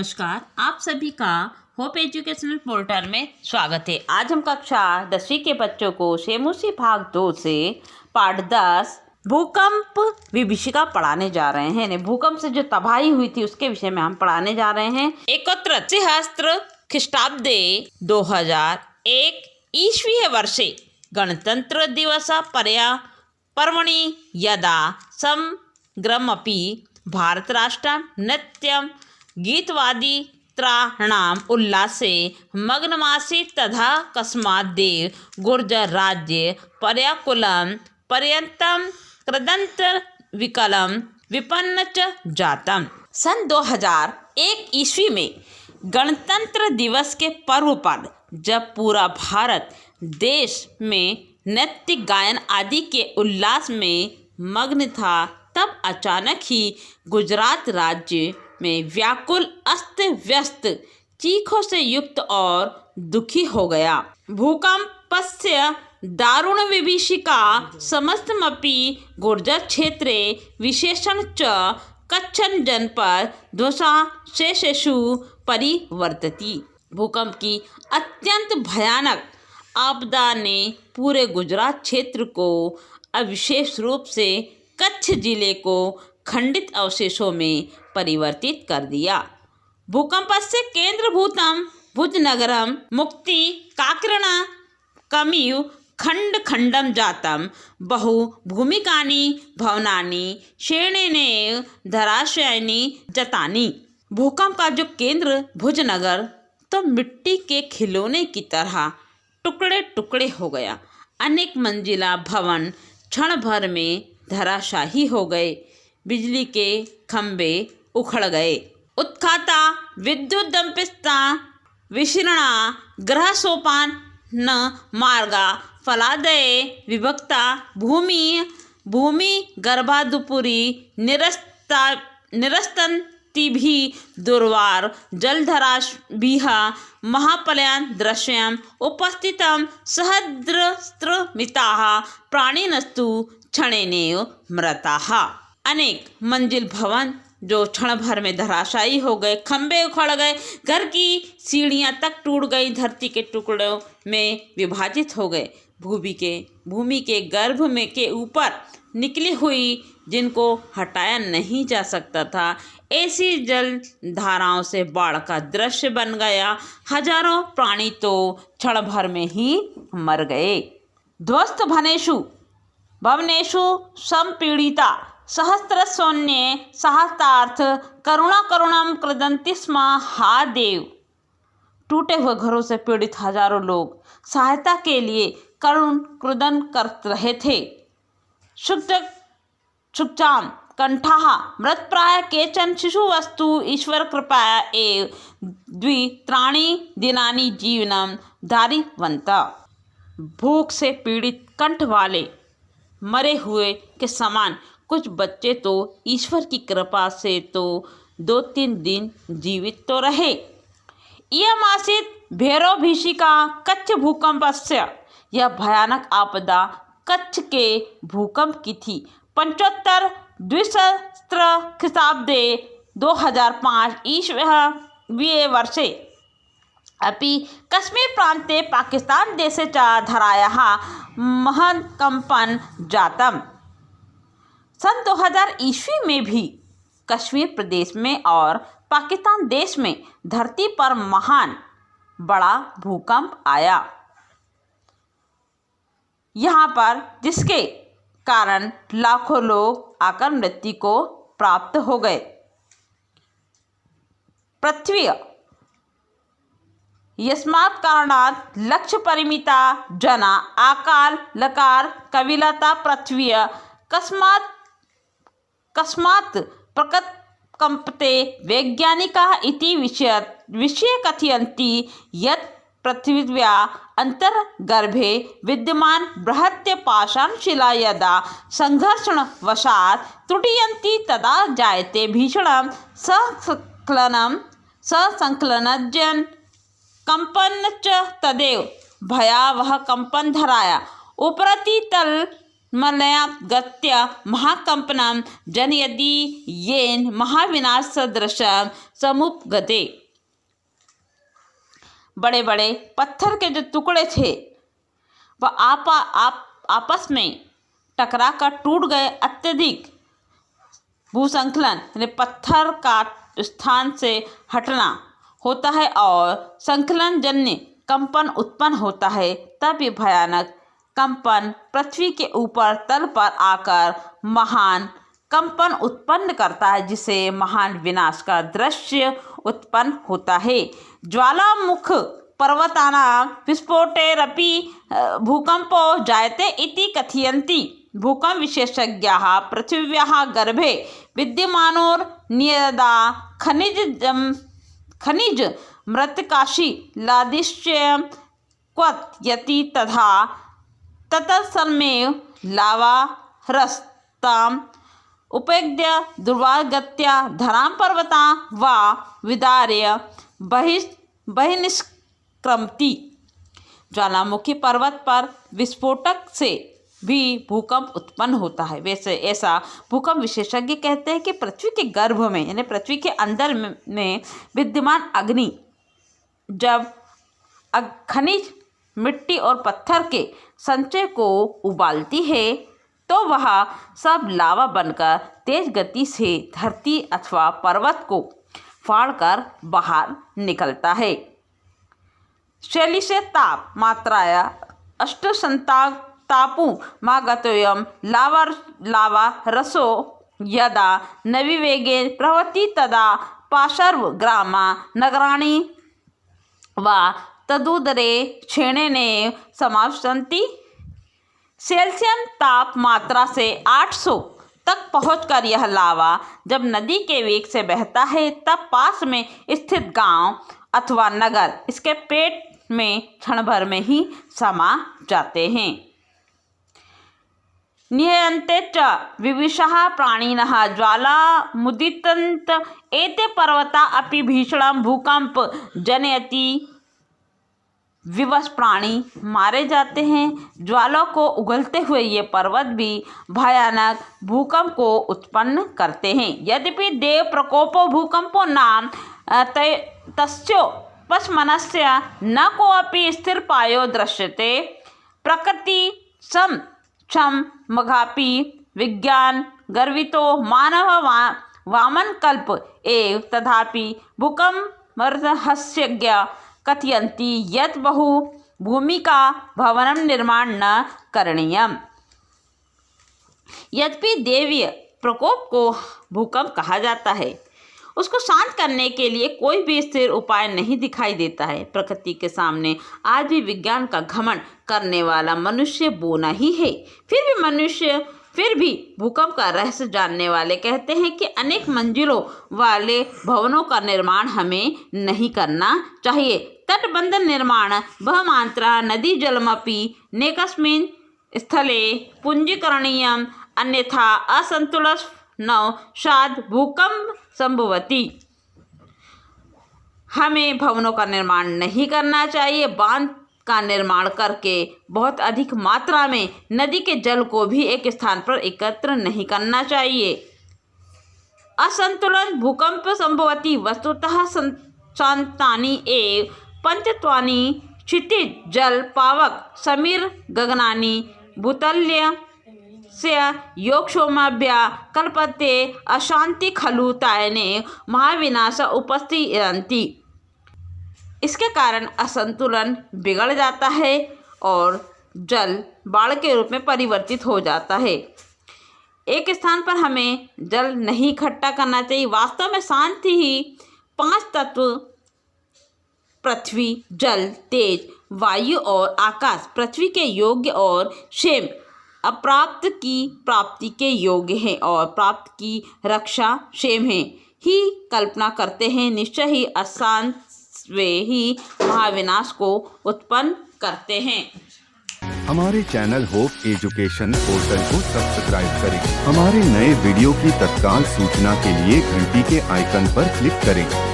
नमस्कार, आप सभी का होप एजुकेशनल पोर्टल में स्वागत है। आज हम कक्षा 10वीं के बच्चों को सेमुसी भाग 2 से पाठ 10 भूकंप विभीषिका पढ़ाने जा रहे हैं। भूकंप से जो तबाही हुई थी उसके विषय में हम पढ़ाने जा रहे हैं। 31 सहस्त्र ख्रीष्टाब्दे 2001 ईस्वीय वर्षे गणतंत्र दिवस पर्वणि यदा समग्रमपि भारत राष्ट्र नृत्यं गीतवादी त्राणाम उल्लासे मग्नमासीत् तथा कस्माद्देव गुर्जर राज्य पर्याकुलं पर्यन्तं कृदंत विकलम विपन्न च जातम। सन 2001 ईस्वी में गणतंत्र दिवस के पर्व पर जब पूरा भारत देश में नृत्य गायन आदि के उल्लास में मग्न था, तब अचानक ही गुजरात राज्य में व्याकुल अस्त व्यस्त चीखों से युक्त और दुखी हो गया। भूकंपस्य दारुण विभीषिका समस्तमपि गुर्जर क्षेत्रे विशेषण च कच्छन जनपद ध्वंसाशेषु परिवर्तती। भूकंप की अत्यंत भयानक आपदा ने पूरे गुजरात क्षेत्र को अविशेष रूप से कच्छ जिले को खंडित अवशेषों में परिवर्तित कर दिया। भूकंपस्य केंद्रभूतं भुजनगरं मुक्ति काकर्ण कमिव खंड खंडम जातम बहु भूमिकानि भवनानि क्षीणेनैव धराशायिनी जतानि। भूकंप का जो केंद्र भुजनगर तो मिट्टी के खिलौने की तरह टुकड़े टुकड़े हो गया। अनेक मंजिला भवन क्षण भर में धराशाही हो गए। बिजली के खंभे उखड़ गए। उत्खाता विद्युत दंपिस्ता विशीर्णा ग्रह सोपान न मार्गा फलादये विभक्ता भूमि गर्भादुपुरी निरस्तंतिभिः दुर्वार जलधराभिः महाप्रलयं दृश्यम् उपस्थितं सहस्रमिताः प्राणिनस्तु क्षणेनैव मृताः। अनेक मंजिल भवन जो क्षण भर में धराशायी हो गए, खंभे उखड़ गए, घर की सीढ़ियां तक टूट गई, धरती के टुकड़ों में विभाजित हो गए। भूमि के गर्भ में के ऊपर निकली हुई जिनको हटाया नहीं जा सकता था, ऐसी जल धाराओं से बाढ़ का दृश्य बन गया। हजारों प्राणी तो क्षण भर में ही मर गए। ध्वस्त भवनेषु संपीड़िता सहस्रसैन्ये सहस्रार्थ करुणं कृदन्ति स्म। हा देव! टूटे हुए घरों से पीड़ित हजारों लोग सहायता के लिए करुण क्रुदन कर रहे थे। शुक्चाम कंठाः मृतप्राय केचन शिशुवस्तु ईश्वर कृपया एव द्वित्राणि दिनानि जीवनं धारितवन्तः। भूख से पीड़ित कंठ वाले मरे हुए के समान कुछ बच्चे तो ईश्वर की कृपा से तो 2-3 दिन जीवित तो रहे। इयमासीत् भैरवभीषिका कच्छ भूकंपस्य। यह भयानक आपदा कच्छ के भूकंप की थी। 75 द्विसहस्त्र ख्रीष्टाब्दे 2005 ईस्वीय वर्षे अपि कश्मीर प्रान्ते पाकिस्तान देशे च धरायाः महत्कंपन जातम्। सन 2000 ईस्वी में भी कश्मीर प्रदेश में और पाकिस्तान देश में धरती पर महान बड़ा भूकंप आया। यहाँ पर जिसके कारण लाखों लोग आकर मृत्यु को प्राप्त हो गए। पृथ्वी यस्मात् कारणात् लक्ष्य परिमिता जना आकाल लकार कविलता पृथ्वी कस्मात् प्रकम्पते। वैज्ञानिकाः इति विषये कथयन्ति यत् पृथिव्या अंतर्गर्भे विद्यमान बृहत् पाषाणशिला यदा संघर्षणवशात् त्रुटयन्ति तदा जायते भीषणं संकलनजन कंपन च तदेव भयावह कंपन धराया उपरति तल मलया गत्या महाकंपनम जनयति येन महाविनाशसदृशं समुपगते। बड़े बड़े पत्थर के जो टुकड़े थे वह आपस में टकरा कर टूट गए। अत्यधिक भूसंकलन यानी पत्थर का स्थान से हटना होता है और संकलन जन्य कंपन उत्पन्न होता है, तब ये भयानक कंपन पृथ्वी के ऊपर तल पर आकर महान कंपन उत्पन्न करता है, जिसे महान विनाश का दृश्य उत्पन्न होता है। ज्वालामुख पर्वतानां विस्फोटेरपि भूकंपो जायते इति कथयन्ति। भूकंप विशेषज्ञाः पृथिव्याः गर्भे विद्यमानोर्नियदा खनिज मृत्तिकाशिलादिश्च क्वथयति तथा तत्समये लावारस्ताम् उपेद्य दुर्वागत्या धरां पर्वतां वा विदार्य बहिनिष्क्रमति। ज्वालामुखी पर्वत पर विस्फोटक से भी भूकंप उत्पन्न होता है। वैसे ऐसा भूकंप विशेषज्ञ कहते हैं कि पृथ्वी के गर्भ में यानी पृथ्वी के अंदर में विद्यमान अग्नि जब खनिज मिट्टी और पत्थर के संचय को उबालती है तो वह सब लावा बनकर तेज गति से धरती अथवा पर्वत को फाड़कर बाहर निकलता है। शैली से ताप मात्राया अष्टसंतापु मागतोयम लावा रसो यदा नविवेगे प्रभवति तदा पाशर्व ग्रामा नगराणि वा तदुदरे क्षीणेने समावसन्ति। सेल्सियस तापमात्रा से 800 तक पहुंचकर यह लावा जब नदी के वेग से बहता है तब पास में स्थित गांव अथवा नगर इसके पेट में क्षण भर में ही समा जाते हैं। निहयन्ते च विविशाः प्राणिनः ज्वालामुदितन्त एते पर्वता अपि भीषणं भूकंप जनयति। विवश प्राणी मारे जाते हैं। ज्वाला को उगलते हुए ये पर्वत भी भयानक भूकंप को उत्पन्न करते हैं। यद्यपि देव प्रकोपो भूकंपो नाम तस्योपशमनस्य न कोऽपि स्थिरपायो दृश्यते। प्रकृति क्षम मघापि विज्ञान गर्वितो मानव वामन कल्प एव तथापि भूकंपरहस्यज्ञ कथयन्ति यत् बहु भूमिका भवनं निर्माण न करणीयम्। यद्यपि दैवीय प्रकोप को भूकंप कहा जाता है, उसको शांत करने के लिए कोई भी स्थिर उपाय नहीं दिखाई देता है। प्रकृति के सामने आज भी विज्ञान का घमंड करने वाला मनुष्य बोना ही है। फिर भी भूकंप का रहस्य जानने वाले कहते हैं कि अनेक मंजिलों वाले भवनों का निर्माण हमें नहीं करना चाहिए। तटबंध निर्माण बहुमात्रा नदी जलमपि नेकस्मिन् स्थले पुंजीकरणीयम् अन्यथा असंतुलनवशात् भूकंप संभवति। हमें भवनों का निर्माण नहीं करना चाहिए। बांध का निर्माण करके बहुत अधिक मात्रा में नदी के जल को भी एक स्थान पर एकत्र नहीं करना चाहिए। असंतुलन भूकंप संभवति। वस्तुतः शांतानि एव पंचत्वानि क्षितिज जल पावक समीर गगनानि भूतल्य से योगक्षोमाभ्या कल्पते अशांति खलु तायने महाविनाश उपस्थियन्ति। इसके कारण असंतुलन बिगड़ जाता है और जल बाढ़ के रूप में परिवर्तित हो जाता है। एक स्थान पर हमें जल नहीं इकट्ठा करना चाहिए। वास्तव में शांति ही 5 तत्व पृथ्वी जल तेज वायु और आकाश पृथ्वी के योग्य और क्षेम अप्राप्त की प्राप्ति के योग्य हैं और प्राप्त की रक्षा क्षेम है ही कल्पना करते हैं। निश्चय ही अशांत वे ही महाविनाश को उत्पन्न करते हैं। हमारे चैनल होप एजुकेशन पोर्टल को सब्सक्राइब करें। हमारे नए वीडियो की तत्काल सूचना के लिए घंटी के आइकन पर क्लिक करें।